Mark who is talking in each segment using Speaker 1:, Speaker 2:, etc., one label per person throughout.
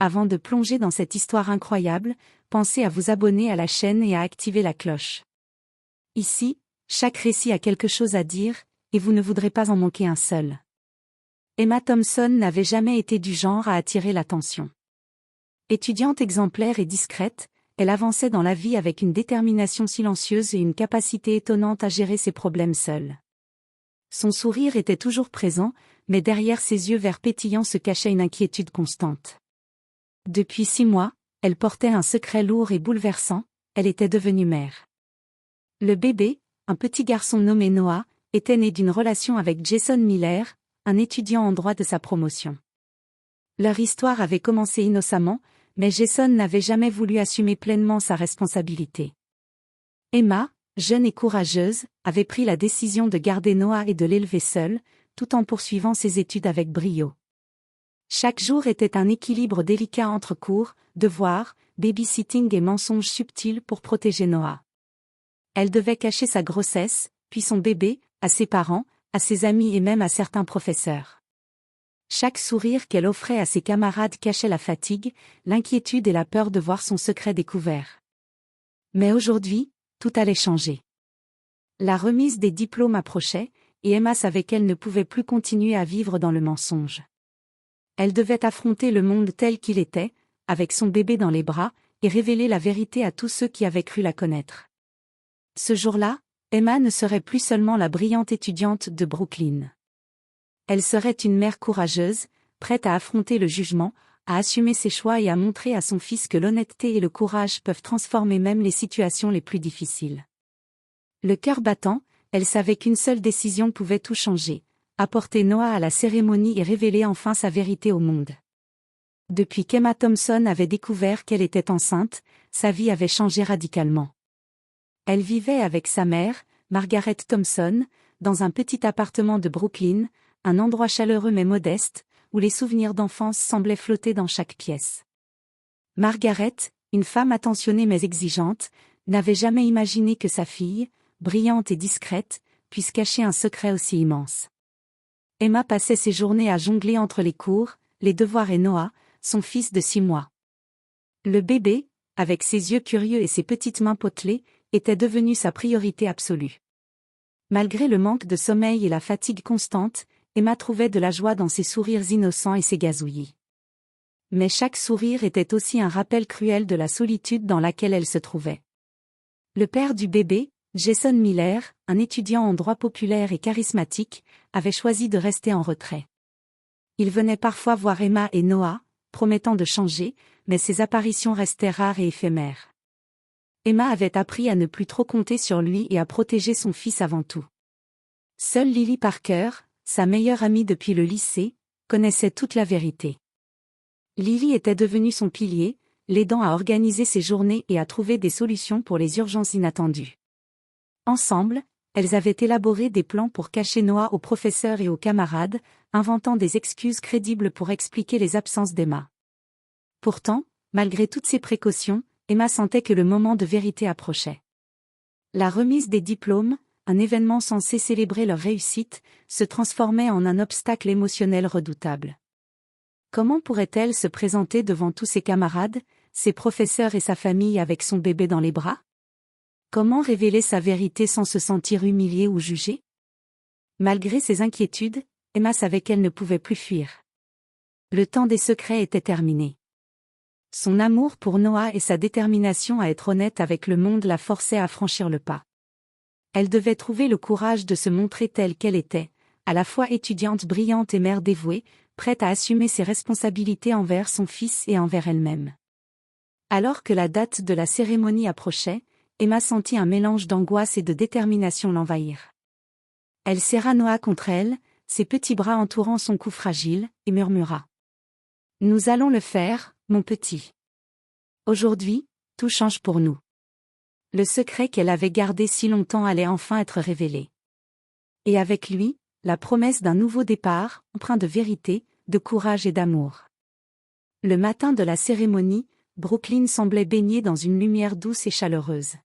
Speaker 1: Avant de plonger dans cette histoire incroyable, pensez à vous abonner à la chaîne et à activer la cloche. Ici, chaque récit a quelque chose à dire, et vous ne voudrez pas en manquer un seul. Emma Thompson n'avait jamais été du genre à attirer l'attention. Étudiante exemplaire et discrète, elle avançait dans la vie avec une détermination silencieuse et une capacité étonnante à gérer ses problèmes seule. Son sourire était toujours présent, mais derrière ses yeux verts pétillants se cachait une inquiétude constante. Depuis 6 mois, elle portait un secret lourd et bouleversant, elle était devenue mère. Le bébé, un petit garçon nommé Noah, était né d'une relation avec Jason Miller, un étudiant en droit de sa promotion. Leur histoire avait commencé innocemment, mais Jason n'avait jamais voulu assumer pleinement sa responsabilité. Emma, jeune et courageuse, avait pris la décision de garder Noah et de l'élever seule, tout en poursuivant ses études avec brio. Chaque jour était un équilibre délicat entre cours, devoirs, babysitting et mensonges subtils pour protéger Noah. Elle devait cacher sa grossesse, puis son bébé, à ses parents, à ses amis et même à certains professeurs. Chaque sourire qu'elle offrait à ses camarades cachait la fatigue, l'inquiétude et la peur de voir son secret découvert. Mais aujourd'hui, tout allait changer. La remise des diplômes approchait, et Emma savait qu'elle ne pouvait plus continuer à vivre dans le mensonge. Elle devait affronter le monde tel qu'il était, avec son bébé dans les bras, et révéler la vérité à tous ceux qui avaient cru la connaître. Ce jour-là, Emma ne serait plus seulement la brillante étudiante de Brooklyn. Elle serait une mère courageuse, prête à affronter le jugement, à assumer ses choix et à montrer à son fils que l'honnêteté et le courage peuvent transformer même les situations les plus difficiles. Le cœur battant, elle savait qu'une seule décision pouvait tout changer, apporter Noah à la cérémonie et révéler enfin sa vérité au monde. Depuis qu'Emma Thompson avait découvert qu'elle était enceinte, sa vie avait changé radicalement. Elle vivait avec sa mère, Margaret Thompson, dans un petit appartement de Brooklyn, un endroit chaleureux mais modeste, où les souvenirs d'enfance semblaient flotter dans chaque pièce. Margaret, une femme attentionnée mais exigeante, n'avait jamais imaginé que sa fille, brillante et discrète, puisse cacher un secret aussi immense. Emma passait ses journées à jongler entre les cours, les devoirs et Noah, son fils de 6 mois. Le bébé, avec ses yeux curieux et ses petites mains potelées, était devenu sa priorité absolue. Malgré le manque de sommeil et la fatigue constante, Emma trouvait de la joie dans ses sourires innocents et ses gazouillis. Mais chaque sourire était aussi un rappel cruel de la solitude dans laquelle elle se trouvait. Le père du bébé, Jason Miller, un étudiant en droit populaire et charismatique, avait choisi de rester en retrait. Il venait parfois voir Emma et Noah, promettant de changer, mais ses apparitions restaient rares et éphémères. Emma avait appris à ne plus trop compter sur lui et à protéger son fils avant tout. Seule Lily Parker, sa meilleure amie depuis le lycée, connaissait toute la vérité. Lily était devenue son pilier, l'aidant à organiser ses journées et à trouver des solutions pour les urgences inattendues. Ensemble, elles avaient élaboré des plans pour cacher Noah aux professeurs et aux camarades, inventant des excuses crédibles pour expliquer les absences d'Emma. Pourtant, malgré toutes ces précautions, Emma sentait que le moment de vérité approchait. La remise des diplômes, un événement censé célébrer leur réussite, se transformait en un obstacle émotionnel redoutable. Comment pourrait-elle se présenter devant tous ses camarades, ses professeurs et sa famille avec son bébé dans les bras? Comment révéler sa vérité sans se sentir humiliée ou jugée? Malgré ses inquiétudes, Emma savait qu'elle ne pouvait plus fuir. Le temps des secrets était terminé. Son amour pour Noah et sa détermination à être honnête avec le monde la forçaient à franchir le pas. Elle devait trouver le courage de se montrer telle qu'elle était, à la fois étudiante brillante et mère dévouée, prête à assumer ses responsabilités envers son fils et envers elle-même. Alors que la date de la cérémonie approchait, Emma sentit un mélange d'angoisse et de détermination l'envahir. Elle serra Noah contre elle, ses petits bras entourant son cou fragile, et murmura. « Nous allons le faire, mon petit. Aujourd'hui, tout change pour nous. » Le secret qu'elle avait gardé si longtemps allait enfin être révélé. Et avec lui, la promesse d'un nouveau départ, empreint de vérité, de courage et d'amour. Le matin de la cérémonie, Brooklyn semblait baigner dans une lumière douce et chaleureuse.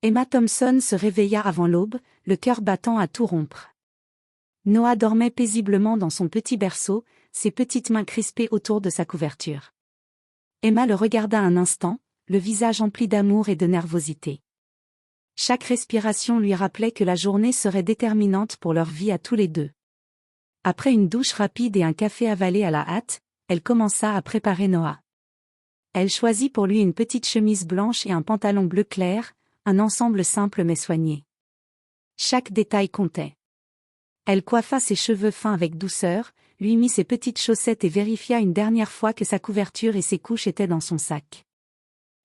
Speaker 1: Emma Thompson se réveilla avant l'aube, le cœur battant à tout rompre. Noah dormait paisiblement dans son petit berceau, ses petites mains crispées autour de sa couverture. Emma le regarda un instant, le visage empli d'amour et de nervosité. Chaque respiration lui rappelait que la journée serait déterminante pour leur vie à tous les deux. Après une douche rapide et un café avalé à la hâte, elle commença à préparer Noah. Elle choisit pour lui une petite chemise blanche et un pantalon bleu clair, un ensemble simple mais soigné. Chaque détail comptait. Elle coiffa ses cheveux fins avec douceur, lui mit ses petites chaussettes et vérifia une dernière fois que sa couverture et ses couches étaient dans son sac.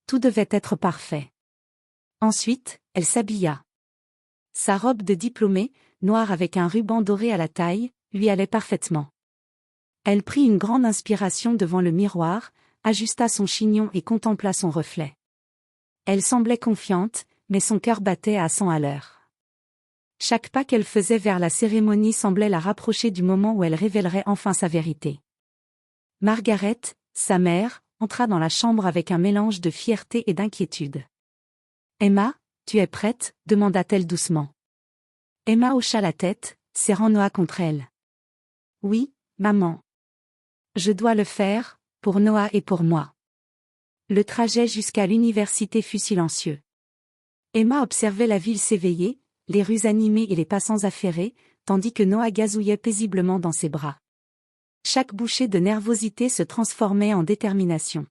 Speaker 1: Tout devait être parfait. Ensuite, elle s'habilla. Sa robe de diplômée, noire avec un ruban doré à la taille, lui allait parfaitement. Elle prit une grande inspiration devant le miroir, ajusta son chignon et contempla son reflet. Elle semblait confiante, mais son cœur battait à 100 à l'heure. Chaque pas qu'elle faisait vers la cérémonie semblait la rapprocher du moment où elle révélerait enfin sa vérité. Margaret, sa mère, entra dans la chambre avec un mélange de fierté et d'inquiétude. « Emma, tu es prête ?» demanda-t-elle doucement. Emma hocha la tête, serrant Noah contre elle. « Oui, maman. Je dois le faire, pour Noah et pour moi. » Le trajet jusqu'à l'université fut silencieux. Emma observait la ville s'éveiller, les rues animées et les passants affairés, tandis que Noah gazouillait paisiblement dans ses bras. Chaque bouchée de nervosité se transformait en détermination.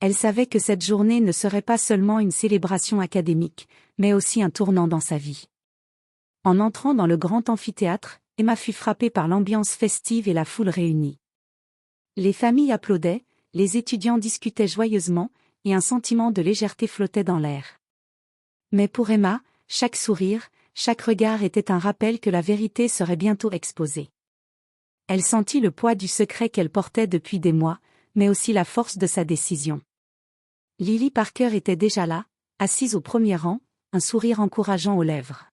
Speaker 1: Elle savait que cette journée ne serait pas seulement une célébration académique, mais aussi un tournant dans sa vie. En entrant dans le grand amphithéâtre, Emma fut frappée par l'ambiance festive et la foule réunie. Les familles applaudaient, les étudiants discutaient joyeusement, et un sentiment de légèreté flottait dans l'air. Mais pour Emma, chaque sourire, chaque regard était un rappel que la vérité serait bientôt exposée. Elle sentit le poids du secret qu'elle portait depuis des mois, mais aussi la force de sa décision. Lily Parker était déjà là, assise au premier rang, un sourire encourageant aux lèvres.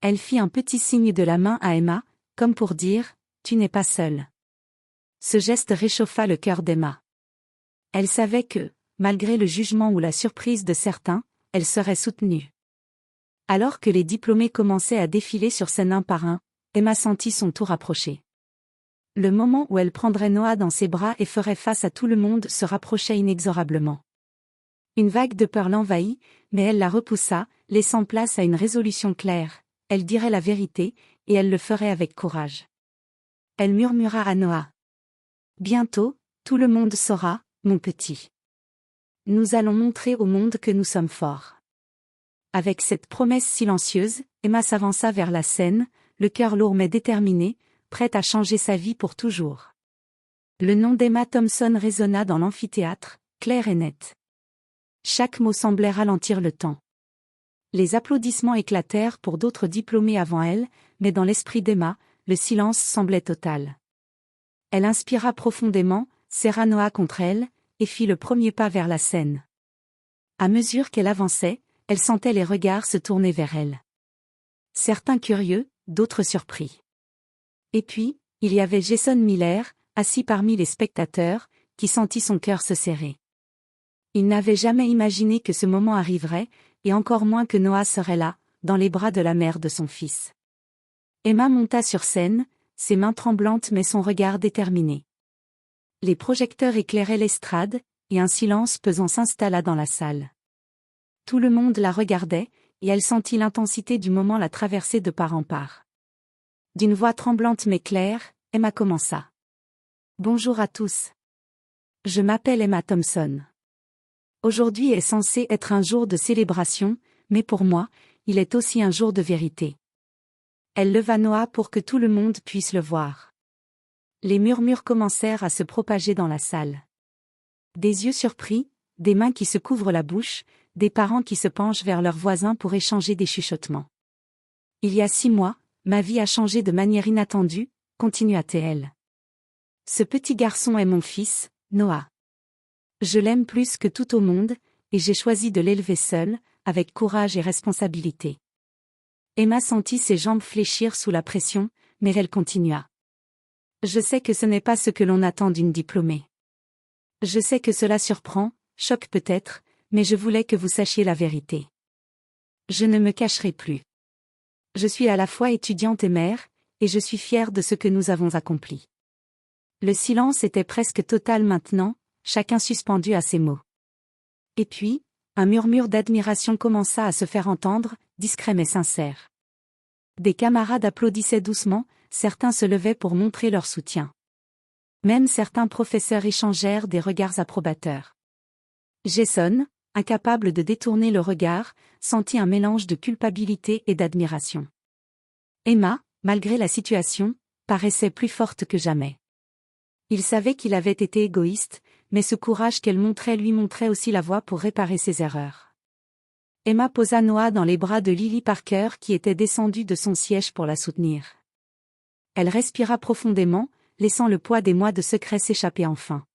Speaker 1: Elle fit un petit signe de la main à Emma, comme pour dire « Tu n'es pas seule ». Ce geste réchauffa le cœur d'Emma. Elle savait que, malgré le jugement ou la surprise de certains, elle serait soutenue. Alors que les diplômés commençaient à défiler sur scène un par un, Emma sentit son tour approcher. Le moment où elle prendrait Noah dans ses bras et ferait face à tout le monde se rapprochait inexorablement. Une vague de peur l'envahit, mais elle la repoussa, laissant place à une résolution claire. Elle dirait la vérité, et elle le ferait avec courage. Elle murmura à Noah. « Bientôt, tout le monde saura, mon petit. Nous allons montrer au monde que nous sommes forts. » Avec cette promesse silencieuse, Emma s'avança vers la scène, le cœur lourd mais déterminé, prête à changer sa vie pour toujours. Le nom d'Emma Thompson résonna dans l'amphithéâtre, clair et net. Chaque mot semblait ralentir le temps. Les applaudissements éclatèrent pour d'autres diplômés avant elle, mais dans l'esprit d'Emma, le silence semblait total. Elle inspira profondément, serra Noah contre elle, et fit le premier pas vers la scène. À mesure qu'elle avançait, elle sentait les regards se tourner vers elle. Certains curieux, d'autres surpris. Et puis, il y avait Jason Miller, assis parmi les spectateurs, qui sentit son cœur se serrer. Il n'avait jamais imaginé que ce moment arriverait, et encore moins que Noah serait là, dans les bras de la mère de son fils. Emma monta sur scène, ses mains tremblantes mais son regard déterminé. Les projecteurs éclairaient l'estrade, et un silence pesant s'installa dans la salle. Tout le monde la regardait, et elle sentit l'intensité du moment la traverser de part en part. D'une voix tremblante mais claire, Emma commença. « Bonjour à tous. Je m'appelle Emma Thompson. Aujourd'hui est censé être un jour de célébration, mais pour moi, il est aussi un jour de vérité. » Elle leva Noah pour que tout le monde puisse le voir. Les murmures commencèrent à se propager dans la salle. Des yeux surpris, des mains qui se couvrent la bouche, des parents qui se penchent vers leurs voisins pour échanger des chuchotements. « Il y a 6 mois, ma vie a changé de manière inattendue, » continua-t-elle. « Ce petit garçon est mon fils, Noah. Je l'aime plus que tout au monde, et j'ai choisi de l'élever seul, avec courage et responsabilité. » Emma sentit ses jambes fléchir sous la pression, mais elle continua. « Je sais que ce n'est pas ce que l'on attend d'une diplômée. Je sais que cela surprend, choque peut-être, mais je voulais que vous sachiez la vérité. Je ne me cacherai plus. Je suis à la fois étudiante et mère, et je suis fière de ce que nous avons accompli. » Le silence était presque total maintenant, chacun suspendu à ses mots. Et puis, un murmure d'admiration commença à se faire entendre, discret mais sincère. Des camarades applaudissaient doucement, certains se levaient pour montrer leur soutien. Même certains professeurs échangèrent des regards approbateurs. Jason, incapable de détourner le regard, sentit un mélange de culpabilité et d'admiration. Emma, malgré la situation, paraissait plus forte que jamais. Il savait qu'il avait été égoïste, mais ce courage qu'elle montrait lui montrait aussi la voie pour réparer ses erreurs. Emma posa Noah dans les bras de Lily Parker qui était descendue de son siège pour la soutenir. Elle respira profondément, laissant le poids des mois de secret s'échapper enfin.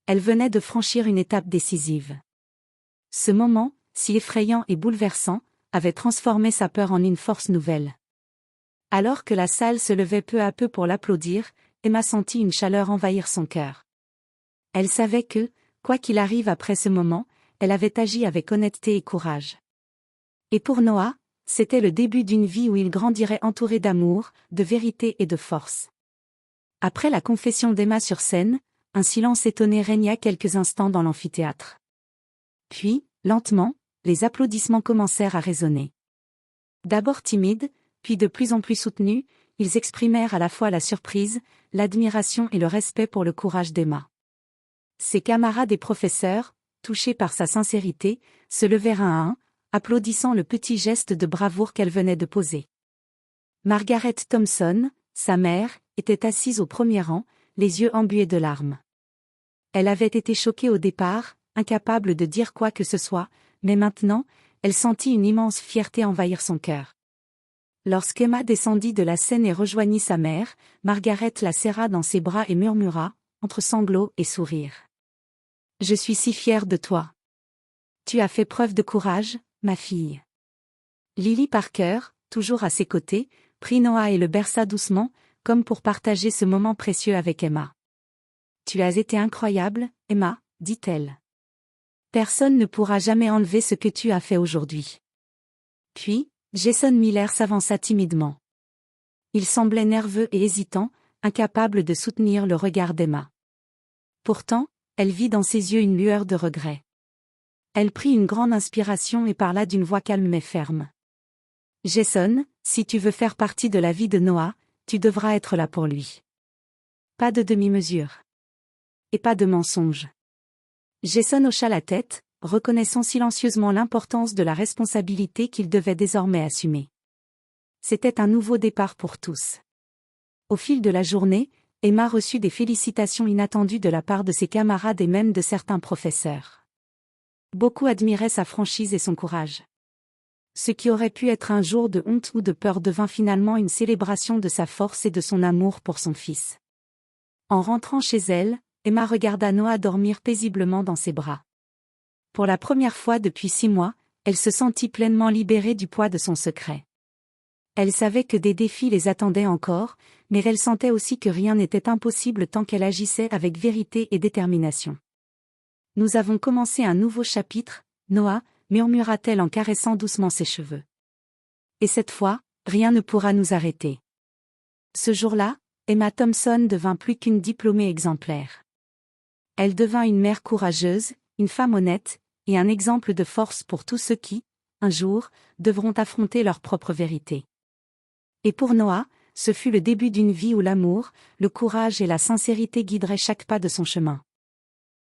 Speaker 1: Elle venait de franchir une étape décisive. Ce moment, si effrayant et bouleversant, avait transformé sa peur en une force nouvelle. Alors que la salle se levait peu à peu pour l'applaudir, Emma sentit une chaleur envahir son cœur. Elle savait que, quoi qu'il arrive après ce moment, elle avait agi avec honnêteté et courage. Et pour Noah, c'était le début d'une vie où il grandirait entouré d'amour, de vérité et de force. Après la confession d'Emma sur scène, un silence étonné régna quelques instants dans l'amphithéâtre. Puis, lentement, les applaudissements commencèrent à résonner. D'abord timides, puis de plus en plus soutenus, ils exprimèrent à la fois la surprise, l'admiration et le respect pour le courage d'Emma. Ses camarades et professeurs, touchés par sa sincérité, se levèrent un à un, applaudissant le petit geste de bravoure qu'elle venait de poser. Margaret Thompson, sa mère, était assise au premier rang, les yeux embués de larmes. Elle avait été choquée au départ, incapable de dire quoi que ce soit, mais maintenant, elle sentit une immense fierté envahir son cœur. Lorsqu'Emma descendit de la scène et rejoignit sa mère, Margaret la serra dans ses bras et murmura, entre sanglots et sourires. « Je suis si fière de toi. Tu as fait preuve de courage, ma fille. » Lily Parker, toujours à ses côtés, prit Noah et le berça doucement, comme pour partager ce moment précieux avec Emma. « Tu as été incroyable, Emma, » dit-elle. « Personne ne pourra jamais enlever ce que tu as fait aujourd'hui. » Puis, Jason Miller s'avança timidement. Il semblait nerveux et hésitant, incapable de soutenir le regard d'Emma. Pourtant, elle vit dans ses yeux une lueur de regret. Elle prit une grande inspiration et parla d'une voix calme mais ferme. « Jason, si tu veux faire partie de la vie de Noah, tu devras être là pour lui. Pas de demi-mesure. Et pas de mensonge. » Jason hocha la tête, reconnaissant silencieusement l'importance de la responsabilité qu'il devait désormais assumer. C'était un nouveau départ pour tous. Au fil de la journée, Emma reçut des félicitations inattendues de la part de ses camarades et même de certains professeurs. Beaucoup admiraient sa franchise et son courage. Ce qui aurait pu être un jour de honte ou de peur devint finalement une célébration de sa force et de son amour pour son fils. En rentrant chez elle, Emma regarda Noah dormir paisiblement dans ses bras. Pour la première fois depuis 6 mois, elle se sentit pleinement libérée du poids de son secret. Elle savait que des défis les attendaient encore, mais elle sentait aussi que rien n'était impossible tant qu'elle agissait avec vérité et détermination. « Nous avons commencé un nouveau chapitre, Noah, » murmura-t-elle en caressant doucement ses cheveux. « Et cette fois, rien ne pourra nous arrêter. » Ce jour-là, Emma Thompson devint plus qu'une diplômée exemplaire. Elle devint une mère courageuse, une femme honnête, et un exemple de force pour tous ceux qui, un jour, devront affronter leur propre vérité. Et pour Noah, ce fut le début d'une vie où l'amour, le courage et la sincérité guideraient chaque pas de son chemin.